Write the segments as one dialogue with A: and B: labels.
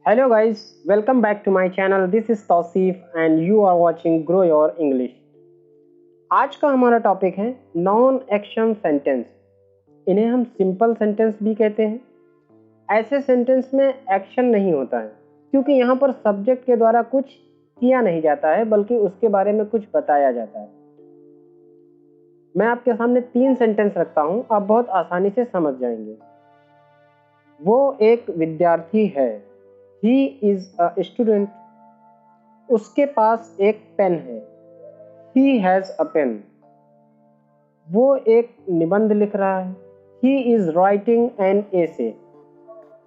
A: Hello guys, welcome back to my channel. This is Tausif and you are watching Grow Your English. आज का हमारा topic है non action sentence. इन्हें हम simple sentence भी कहते हैं। ऐसे सेंटेंस में एक्शन नहीं होता है क्योंकि यहाँ पर सब्जेक्ट के द्वारा कुछ किया नहीं जाता है बल्कि उसके बारे में कुछ बताया जाता है। मैं आपके सामने 3 सेंटेंस रखता हूँ, आप बहुत आसानी से समझ जाएंगे। वो एक विद्यार्थी है, He is a student. उसके पास एक पेन है, He has a pen. वो एक निबंध लिख रहा है, He is writing an essay.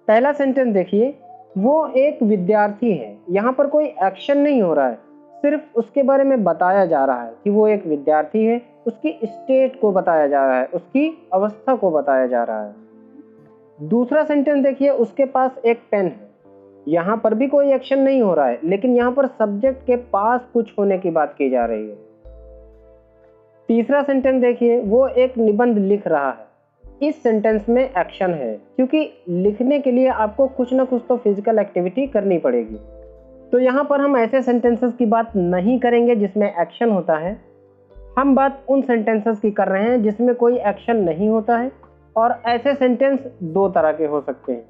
A: पहला सेंटेंस देखिए, वो एक विद्यार्थी है। यहाँ पर कोई एक्शन नहीं हो रहा है, सिर्फ उसके बारे में बताया जा रहा है कि वो एक विद्यार्थी है। उसकी स्टेट को बताया जा रहा है, उसकी अवस्था को बताया जा रहा है। दूसरा सेंटेंस देखिए, उसके पास एक पेन है। यहाँ पर भी कोई एक्शन नहीं हो रहा है, लेकिन यहाँ पर सब्जेक्ट के पास कुछ होने की बात की जा रही है। तीसरा सेंटेंस देखिए, वो एक निबंध लिख रहा है। इस सेंटेंस में एक्शन है क्योंकि लिखने के लिए आपको कुछ ना कुछ तो फिजिकल एक्टिविटी करनी पड़ेगी। तो यहाँ पर हम ऐसे सेंटेंसेस की बात नहीं करेंगे जिसमें एक्शन होता है। हम बात उन सेंटेंसेस की कर रहे हैं जिसमें कोई एक्शन नहीं होता है। और ऐसे सेंटेंस 2 तरह के हो सकते हैं।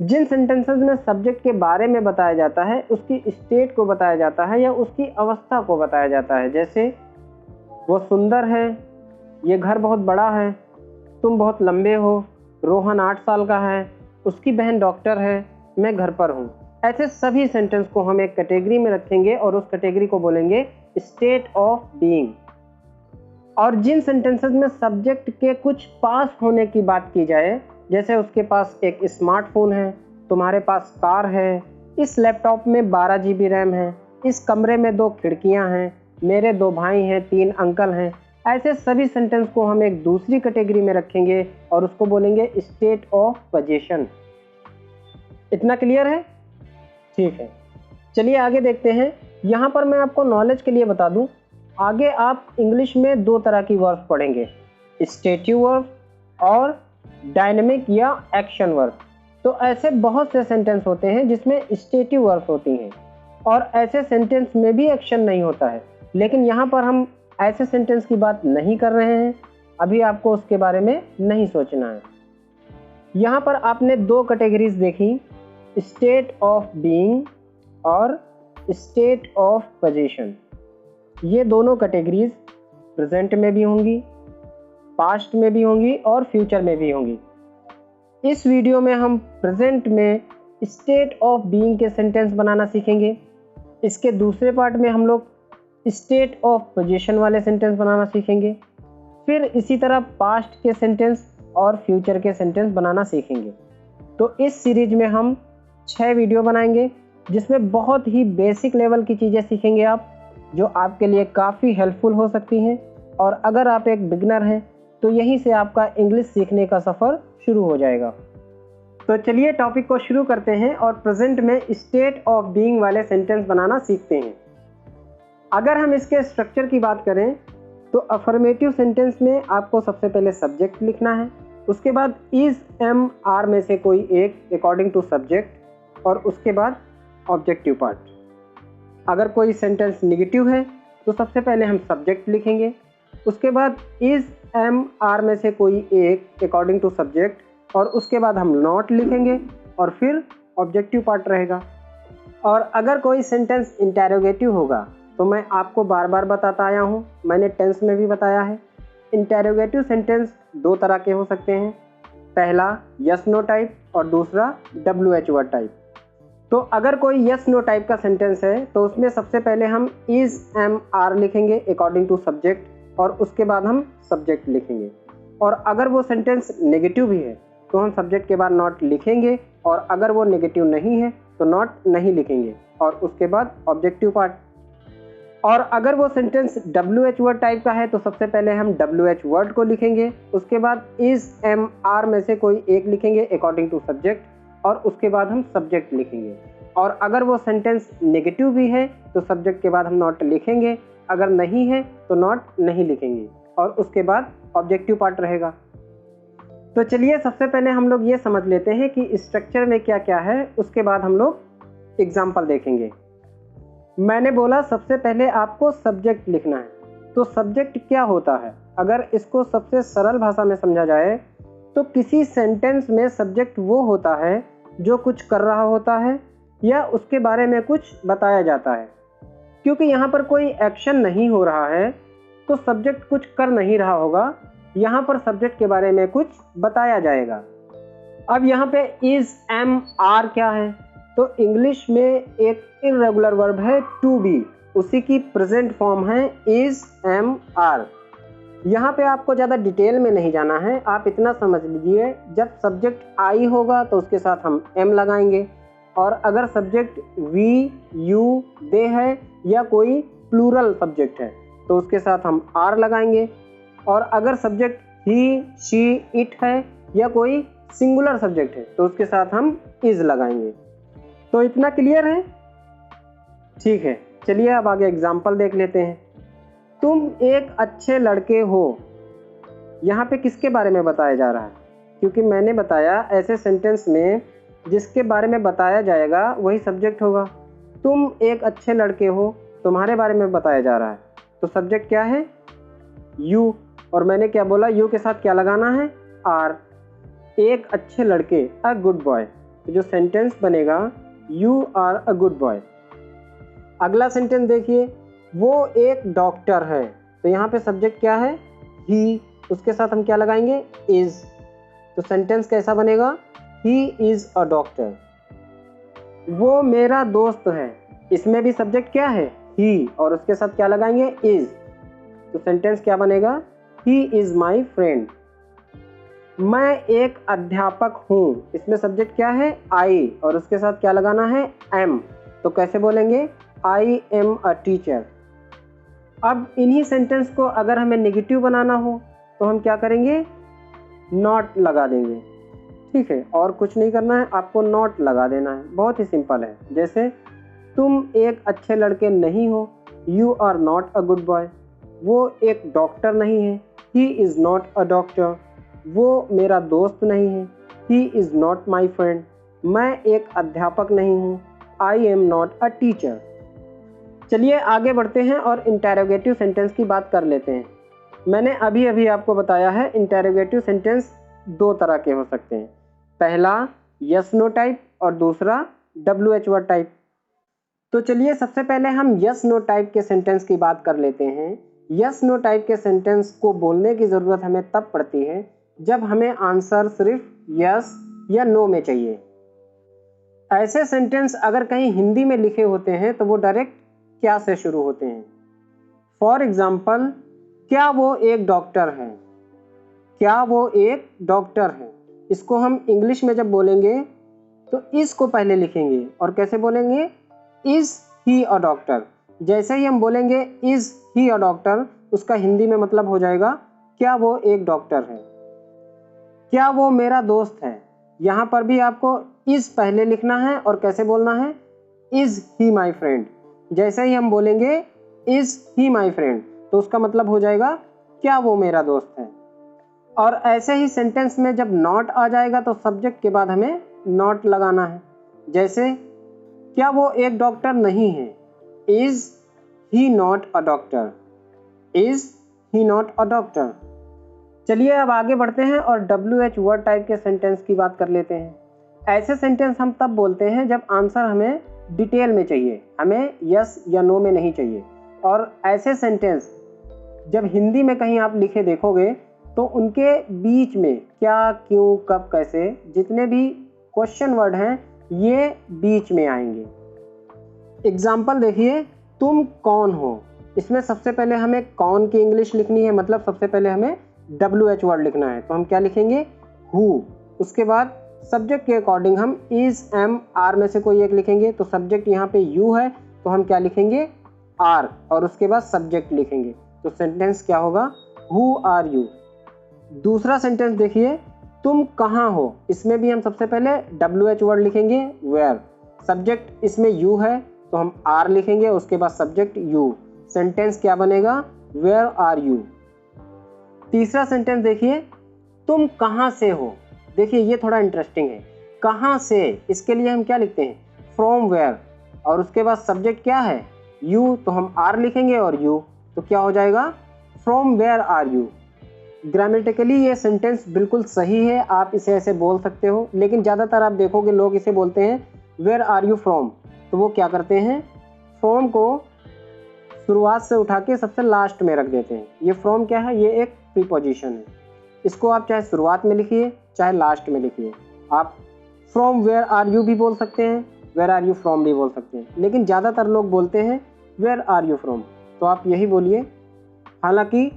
A: जिन सेंटेंसेस में सब्जेक्ट के बारे में बताया जाता है, उसकी स्टेट को बताया जाता है या उसकी अवस्था को बताया जाता है। जैसे वो सुंदर है, ये घर बहुत बड़ा है, तुम बहुत लंबे हो, रोहन 8 साल का है, उसकी बहन डॉक्टर है, मैं घर पर हूँ। ऐसे सभी सेंटेंस को हम एक कैटेगरी में रखेंगे और उस कैटेगरी को बोलेंगे स्टेट ऑफ बीइंग। और जिन सेंटेंसेस में सब्जेक्ट के कुछ पास होने की बात की जाए, जैसे उसके पास एक स्मार्टफोन है, तुम्हारे पास कार है, इस लैपटॉप में 12 GB रैम है, इस कमरे में 2 खिड़कियां हैं, मेरे 2 भाई हैं, 3 अंकल हैं। ऐसे सभी सेंटेंस को हम एक दूसरी कैटेगरी में रखेंगे और उसको बोलेंगे स्टेट ऑफ पोजीशन। इतना क्लियर है? ठीक है, चलिए आगे देखते हैं। यहाँ पर मैं आपको नॉलेज के लिए बता दूँ, आगे आप इंग्लिश में 2 तरह की वर्ब पढ़ेंगे, स्टेटिव वर्ब और डायनेमिक या एक्शन वर्ब। तो ऐसे बहुत से सेंटेंस होते हैं जिसमें स्टेटिव वर्ब होती हैं और ऐसे सेंटेंस में भी एक्शन नहीं होता है। लेकिन यहाँ पर हम ऐसे सेंटेंस की बात नहीं कर रहे हैं, अभी आपको उसके बारे में नहीं सोचना है। यहाँ पर आपने 2 कैटेगरीज देखी, स्टेट ऑफ बीइंग और स्टेट ऑफ पोजीशन। ये दोनों कैटेगरीज प्रेजेंट में भी होंगी, पास्ट में भी होंगी और फ्यूचर में भी होंगी। इस वीडियो में हम प्रेजेंट में स्टेट ऑफ बीइंग के सेंटेंस बनाना सीखेंगे। इसके दूसरे पार्ट में हम लोग स्टेट ऑफ पोजीशन वाले सेंटेंस बनाना सीखेंगे। फिर इसी तरह पास्ट के सेंटेंस और फ्यूचर के सेंटेंस बनाना सीखेंगे। तो इस सीरीज में हम 6 वीडियो बनाएंगे जिसमें बहुत ही बेसिक लेवल की चीज़ें सीखेंगे आप, जो आपके लिए काफ़ी हेल्पफुल हो सकती हैं। और अगर आप एक बिगिनर हैं तो यहीं से आपका इंग्लिश सीखने का सफ़र शुरू हो जाएगा। तो चलिए टॉपिक को शुरू करते हैं और प्रेजेंट में स्टेट ऑफ बीइंग वाले सेंटेंस बनाना सीखते हैं। अगर हम इसके स्ट्रक्चर की बात करें तो अफर्मेटिव सेंटेंस में आपको सबसे पहले सब्जेक्ट लिखना है, उसके बाद इज, एम, आर में से कोई एक अकॉर्डिंग टू सब्जेक्ट और उसके बाद ऑब्जेक्टिव पार्ट। अगर कोई सेंटेंस नेगेटिव है तो सबसे पहले हम सब्जेक्ट लिखेंगे, उसके बाद इज, एम, आर में से कोई एक अकॉर्डिंग टू सब्जेक्ट और उसके बाद हम नॉट लिखेंगे और फिर ऑब्जेक्टिव पार्ट रहेगा। और अगर कोई सेंटेंस इंटेरोगेटिव होगा तो मैं आपको बार बार बताता आया हूँ, मैंने टेंस में भी बताया है। इंटेरोगेटिव सेंटेंस 2 तरह के हो सकते हैं, पहला यस नो टाइप और दूसरा WH वर्ड टाइप। तो अगर कोई यस नो टाइप का सेंटेंस है तो उसमें सबसे पहले हम इज, एम, आर लिखेंगे अकॉर्डिंग टू सब्जेक्ट और उसके बाद हम सब्जेक्ट लिखेंगे। और अगर वो सेंटेंस नेगेटिव भी है तो हम सब्जेक्ट के बाद नॉट लिखेंगे और अगर वो नेगेटिव नहीं है तो नॉट नहीं लिखेंगे और उसके बाद ऑब्जेक्टिव पार्ट। और अगर वो सेंटेंस WH वर्ड टाइप का है तो सबसे पहले हम WH वर्ड को लिखेंगे, उसके बाद इज, एम, आर में से कोई एक लिखेंगे अकॉर्डिंग टू सब्जेक्ट और उसके बाद हम सब्जेक्ट लिखेंगे। और अगर वो सेंटेंस नेगेटिव भी है तो सब्जेक्ट के बाद हम नॉट लिखेंगे, अगर नहीं है तो नॉट नहीं लिखेंगे और उसके बाद ऑब्जेक्टिव पार्ट रहेगा। तो चलिए सबसे पहले हम लोग ये समझ लेते हैं कि स्ट्रक्चर में क्या क्या है, उसके बाद हम लोग एग्जाम्पल देखेंगे। मैंने बोला सबसे पहले आपको सब्जेक्ट लिखना है। तो सब्जेक्ट क्या होता है? अगर इसको सबसे सरल भाषा में समझा जाए तो किसी सेंटेंस में सब्जेक्ट वो होता है जो कुछ कर रहा होता है या उसके बारे में कुछ बताया जाता है। क्योंकि यहाँ पर कोई एक्शन नहीं हो रहा है तो सब्जेक्ट कुछ कर नहीं रहा होगा, यहाँ पर सब्जेक्ट के बारे में कुछ बताया जाएगा। अब यहाँ पे इज, एम, आर क्या है? तो इंग्लिश में एक इर्रेगुलर वर्ब है टू बी, उसी की प्रेजेंट फॉर्म है इज, एम, आर। यहाँ पे आपको ज़्यादा डिटेल में नहीं जाना है, आप इतना समझ लीजिए जब सब्जेक्ट आई होगा तो उसके साथ हम एम लगाएंगे, और अगर सब्जेक्ट वी, यू, दे है या कोई प्लूरल सब्जेक्ट है तो उसके साथ हम आर लगाएंगे, और अगर सब्जेक्ट ही, शी, इट है या कोई सिंगुलर सब्जेक्ट है तो उसके साथ हम इज लगाएंगे। तो इतना क्लियर है? ठीक है, चलिए अब आगे एग्जाम्पल देख लेते हैं। तुम एक अच्छे लड़के हो, यहाँ पे किसके बारे में बताया जा रहा है? क्योंकि मैंने बताया ऐसे सेंटेंस में जिसके बारे में बताया जाएगा वही सब्जेक्ट होगा। तुम एक अच्छे लड़के हो, तुम्हारे बारे में बताया जा रहा है, तो सब्जेक्ट क्या है? यू, और मैंने क्या बोला? यू के साथ क्या लगाना है? आर। एक अच्छे लड़के, अ गुड बॉय, तो जो सेंटेंस बनेगा you are a good boy. अगला सेंटेंस देखिए, वो एक डॉक्टर है, तो यहाँ पे सब्जेक्ट क्या है? ही, उसके साथ हम क्या लगाएंगे? इज, तो सेंटेंस कैसा बनेगा? He is a doctor. वो मेरा दोस्त है, इसमें भी सब्जेक्ट क्या है? ही, और उसके साथ क्या लगाएंगे? इज, तो सेंटेंस क्या बनेगा? He is my friend. मैं एक अध्यापक हूँ, इसमें सब्जेक्ट क्या है? आई, और उसके साथ क्या लगाना है? एम, तो कैसे बोलेंगे? I am a teacher. अब इन्हीं सेंटेंस को अगर हमें नेगेटिव बनाना हो तो हम क्या करेंगे? नॉट लगा देंगे। ठीक है, और कुछ नहीं करना है, आपको नॉट लगा देना है, बहुत ही सिंपल है। जैसे तुम एक अच्छे लड़के नहीं हो, you are not a good boy. वो एक डॉक्टर नहीं है, he is not a doctor. वो मेरा दोस्त नहीं है, he is not my friend. मैं एक अध्यापक नहीं हूँ, I am not a teacher. चलिए आगे बढ़ते हैं और इंटेरोगेटिव सेंटेंस की बात कर लेते हैं। मैंने अभी अभी आपको बताया है इंटेरोगेटिव सेंटेंस दो तरह के हो सकते हैं, पहला यस नो टाइप और दूसरा WH वर्ड टाइप। तो चलिए सबसे पहले हम यस नो टाइप के सेंटेंस की बात कर लेते हैं। यस नो टाइप के सेंटेंस को बोलने की ज़रूरत हमें तब पड़ती है जब हमें आंसर सिर्फ यस या नो में चाहिए। ऐसे सेंटेंस अगर कहीं हिंदी में लिखे होते हैं तो वो डायरेक्ट क्या से शुरू होते हैं। फॉर एग्जाम्पल, क्या वो एक डॉक्टर है? क्या वो एक डॉक्टर है, इसको हम इंग्लिश में जब बोलेंगे तो इस को पहले लिखेंगे और कैसे बोलेंगे? Is he a doctor. जैसे ही हम बोलेंगे इज ही अ डॉक्टर, उसका हिंदी में मतलब हो जाएगा क्या वो एक डॉक्टर है। क्या वो मेरा दोस्त है, यहाँ पर भी आपको इज पहले लिखना है और कैसे बोलना है? Is he my friend. जैसे ही हम बोलेंगे इज ही माई फ्रेंड तो उसका मतलब हो जाएगा क्या वो मेरा दोस्त है। और ऐसे ही सेंटेंस में जब नॉट आ जाएगा तो सब्जेक्ट के बाद हमें नॉट लगाना है। जैसे क्या वो एक डॉक्टर नहीं है, is he not a doctor, is he not a doctor. चलिए अब आगे बढ़ते हैं और WH वर्ड टाइप के सेंटेंस की बात कर लेते हैं। ऐसे सेंटेंस हम तब बोलते हैं जब आंसर हमें डिटेल में चाहिए, हमें यस या नो में नहीं चाहिए। और ऐसे सेंटेंस जब हिंदी में कहीं आप लिखे देखोगे तो उनके बीच में क्या, क्यों, कब, कैसे जितने भी क्वेश्चन वर्ड हैं ये बीच में आएंगे। एग्जाम्पल देखिए, तुम कौन हो, इसमें सबसे पहले हमें कौन की इंग्लिश लिखनी है, मतलब सबसे पहले हमें WH वर्ड लिखना है तो हम क्या लिखेंगे? हु। उसके बाद सब्जेक्ट के अकॉर्डिंग हम इज, एम, आर में से कोई एक लिखेंगे। तो सब्जेक्ट यहाँ पे यू है तो हम क्या लिखेंगे? आर, और उसके बाद सब्जेक्ट लिखेंगे। तो सेंटेंस क्या होगा? Who are you. दूसरा सेंटेंस देखिए, तुम कहाँ हो, इसमें भी हम सबसे पहले WH वर्ड लिखेंगे वेयर। सब्जेक्ट इसमें यू है तो हम आर लिखेंगे, उसके बाद सब्जेक्ट यू। सेंटेंस क्या बनेगा? Where are you. तीसरा सेंटेंस देखिए, तुम कहाँ से हो। देखिए ये थोड़ा इंटरेस्टिंग है, कहाँ से, इसके लिए हम क्या लिखते हैं, फ्रॉम वेयर, और उसके बाद सब्जेक्ट क्या है, यू, तो हम आर लिखेंगे और यू, तो क्या हो जाएगा, from where are you. Grammatically ये सेंटेंस बिल्कुल सही है, आप इसे ऐसे बोल सकते हो, लेकिन ज़्यादातर आप देखोगे लोग इसे बोलते हैं वेयर आर यू फ्रॉम, तो वो क्या करते हैं, फ्रॉम को शुरुआत से उठा के सबसे लास्ट में रख देते हैं। ये फ्रॉम क्या है, ये एक प्रीपोजिशन है, इसको आप चाहे शुरुआत में लिखिए चाहे लास्ट में लिखिए। आप फ्रॉम वेयर आर यू भी बोल सकते हैं, वेयर आर यू फ्रॉम भी बोल सकते हैं, लेकिन ज़्यादातर लोग बोलते हैं वेयर आर यू फ्रॉम, तो आप यही बोलिए। हालांकि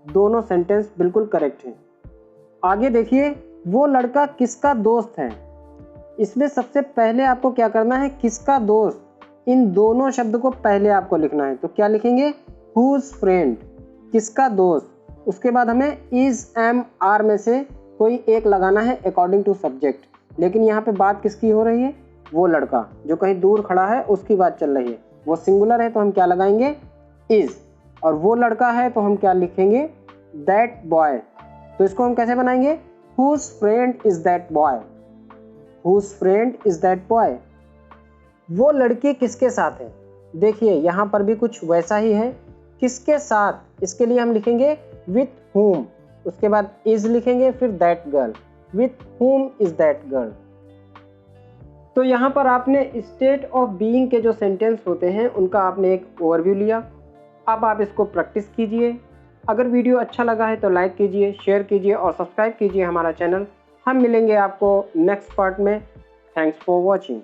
A: दोनों सेंटेंस बिल्कुल करेक्ट हैं। आगे देखिए, वो लड़का किसका दोस्त है। इसमें सबसे पहले आपको क्या करना है, किसका दोस्त, इन दोनों शब्द को पहले आपको लिखना है, तो क्या लिखेंगे, हुज फ्रेंड, किसका दोस्त। उसके बाद हमें इज, एम, आर में से कोई एक लगाना है अकॉर्डिंग टू सब्जेक्ट, लेकिन यहाँ पे बात किसकी हो रही है, वो लड़का जो कहीं दूर खड़ा है उसकी बात चल रही है, वो सिंगुलर है तो हम क्या लगाएंगे, इज, और वो लड़का है तो हम क्या लिखेंगे, दैट बॉय। तो इसको हम कैसे बनाएंगे, whose friend is that boy, whose friend is that boy. वो लड़की किसके साथ है, देखिए यहाँ पर भी कुछ वैसा ही है, किसके साथ, इसके लिए हम लिखेंगे विथ whom, उसके बाद इज लिखेंगे, फिर that girl, with whom is that girl. तो यहाँ पर आपने स्टेट ऑफ बीइंग के जो सेंटेंस होते हैं उनका आपने एक ओवरव्यू लिया। अब आप इसको प्रैक्टिस कीजिए। अगर वीडियो अच्छा लगा है तो लाइक कीजिए, शेयर कीजिए और सब्सक्राइब कीजिए हमारा चैनल। हम मिलेंगे आपको नेक्स्ट पार्ट में। Thanks for watching.